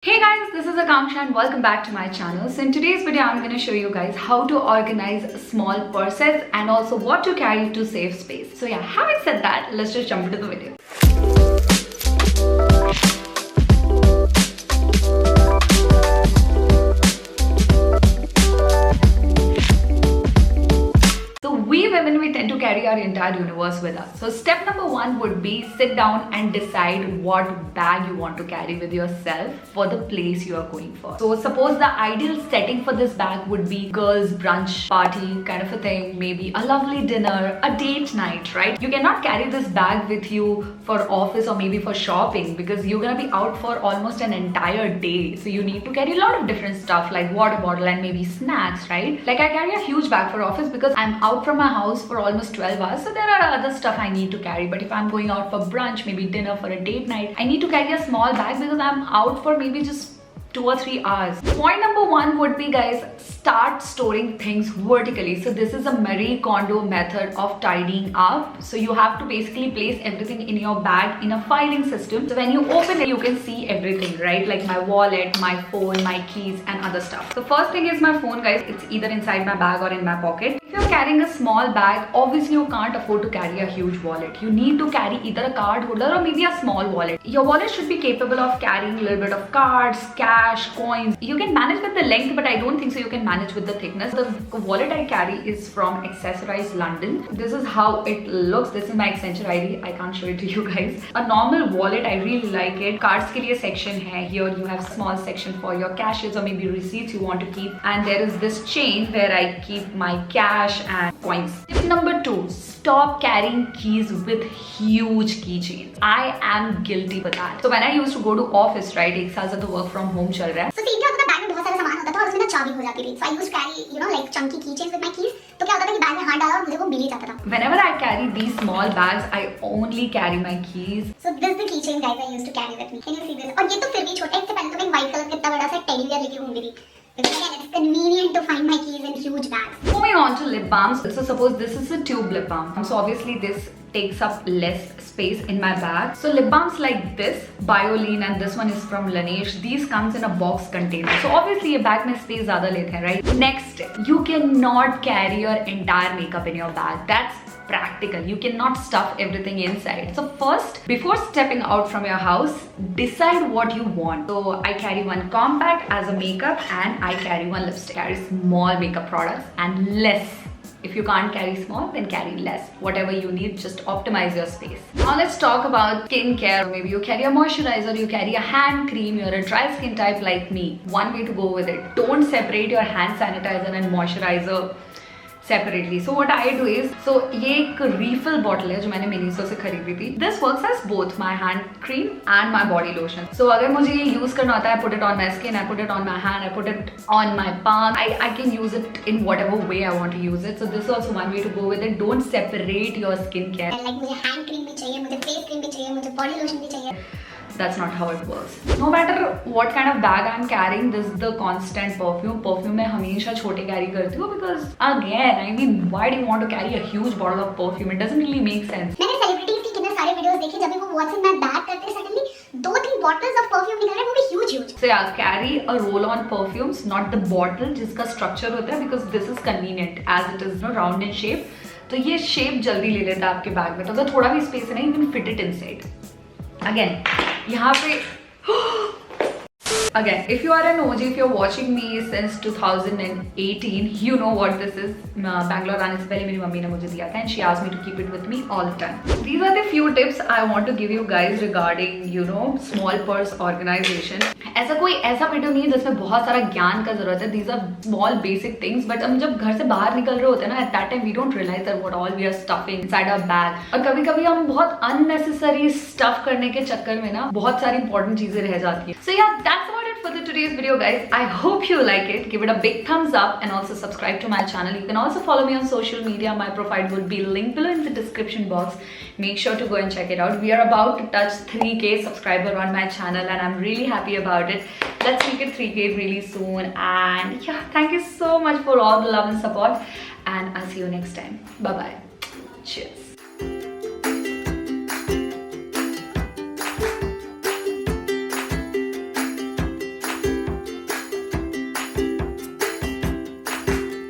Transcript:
Hey guys, this is Akanksha and welcome back to my channel. So in today's video, I'm going to show you guys how to organize small purses and also what to carry to save space. So yeah, having said that, let's just jump into the video. We tend to carry our entire universe with us. So step number one would be sit down and decide what bag you want to carry with yourself for the place you are going for. So suppose the ideal setting for this bag would be girls brunch party kind of a thing, maybe a lovely dinner, a date night, right? You cannot carry this bag with you for office or maybe for shopping because you're gonna be out for almost an entire day. So you need to carry a lot of different stuff like water bottle and maybe snacks, right? Like I carry a huge bag for office because I'm out from my house for almost 12 hours, so there are other stuff I need to carry. But if I'm going out for brunch, maybe dinner, for a date night, I need to carry a small bag because I'm out for maybe just 2 or 3 hours. Point number one would be, guys, start storing things vertically. So this is a Marie Kondo method of tidying up. So you have to basically place everything in your bag in a filing system. So when you open it, you can see everything, right? Like my wallet, my phone, my keys and other stuff. So first thing is my phone, guys. It's either inside my bag or in my pocket. If you're carrying a small bag, obviously you can't afford to carry a huge wallet. You need to carry either a card holder or maybe a small wallet. Your wallet should be capable of carrying a little bit of cards, cash, coins. You can manage with the length, but I don't think so you can manage with the thickness. The wallet I carry is from Accessorize London. This is how it looks. This is my Accenture ID. I can't show it to you guys. A normal wallet, I really like it. Cards ke liye section hai. Here you have small section for your cashes or maybe receipts you want to keep. And there is this chain where I keep my cash and coins. Tip number 2, stop carrying keys with huge keychains. I am guilty for that. So when I used to go to office, right, एक साल से तो work from home चल रहा है. So scene क्या होता था, बैग में बहुत सारा सामान होता था और उसमें ना चाबी हो जाती थी. So I used to carry, like chunky keychains with my keys. तो क्या होता था कि बैग में हाथ डाला और मुझे वो मिल ही जाता था. Whenever I carry these small bags, I only carry my keys. So this is the keychain, guys, I used to carry with me. Can you see this? और ये तो फिर भी छोटा है. इससे पहले तो मैं white कलर का इतना बड़ा सा टेडी बियर लेके घूमती थी. Because again, it's convenient to find my keys in huge bags. Moving on to lip balms. So suppose this is a tube lip balm. So obviously this takes up less space in my bag. So lip balms like this, Bioline, and this one is from Laneige. These comes in a box container. So obviously ये bag में space ज़्यादा लेते हैं, right? Next, you cannot carry your entire makeup in your bag. That's practical. You cannot stuff everything inside. So first, before stepping out from your house, decide what you want. So I carry one compact as a makeup and I carry one lipstick. Carry small makeup products and less. If you can't carry small, then carry less. Whatever you need, just optimize your space. Now let's talk about skincare. Maybe you carry a moisturizer, you carry a hand cream, you're a dry skin type like me. One way to go with it, don't separate your hand sanitizer and moisturizer separately. So what I do is, so ये एक refill bottle है जो मैंने Miniso से खरीदी थी. This works as both my hand cream and my body lotion. So अगर मुझे ये use करना होता है, I put it on my skin, I put it on my hand, I put it on my palm. I can use it in whatever way I want to use it. So this is also one way to go with it. Don't separate your skincare. Like मुझे hand cream भी चाहिए, मुझे face cream भी चाहिए, मुझे body lotion भी चाहिए. That's not how it works. No matter what kind of bag I'm carrying, this is the constant perfume. Perfume मैं हमेशा छोटे carry करती हूँ because again, I mean, why do you want to carry a huge bottle of perfume? It doesn't really make sense. मैंने celebrities की कितने सारे videos देखे जब भी वो what's in my bag करते suddenly 2-3 bottles of perfume निकाल रहे हैं, वो भी huge. So yeah, carry a roll-on perfumes, not the bottle जिसका structure होता है, because this is convenient as it is round in shape. तो ये shape जल्दी ले लेता है आपके bag में. तो अगर थोड़ा भी space है ना, you can fit it inside. Again, यहाँ पे again, if you are an OG, if you're watching me since 2018, you know what this is. Bangalore आने से पहले मेरी मम्मी ने मुझे दिया था and she asked me to keep it with me all the time. These are the few tips I want to give you guys regarding, small purse organization. ऐसा कोई ऐसा वीडियो नहीं है जिसमें बहुत सारा ज्ञान का जरूरत है. These are small basic things, but हम जब घर से बाहर निकल रहे होते हैं ना, at that time we don't realize that what all we are stuffing inside our bag. और कभी-कभी हम बहुत unnecessary stuff करने के चक्कर में ना बहुत सारी important चीजें रह जाती हैं. So yeah, that's about it for today's video, guys. I hope you like it. Give it a big thumbs up and also subscribe to my channel. You can also follow me on social media. My profile will be linked below in the description box. Make sure to go and check it out. We are about to touch 3K subscriber on my channel and I'm really happy about it. Let's make it 3K really soon. And yeah, thank you so much for all the love and support. And I'll see you next time. Bye bye. Cheers.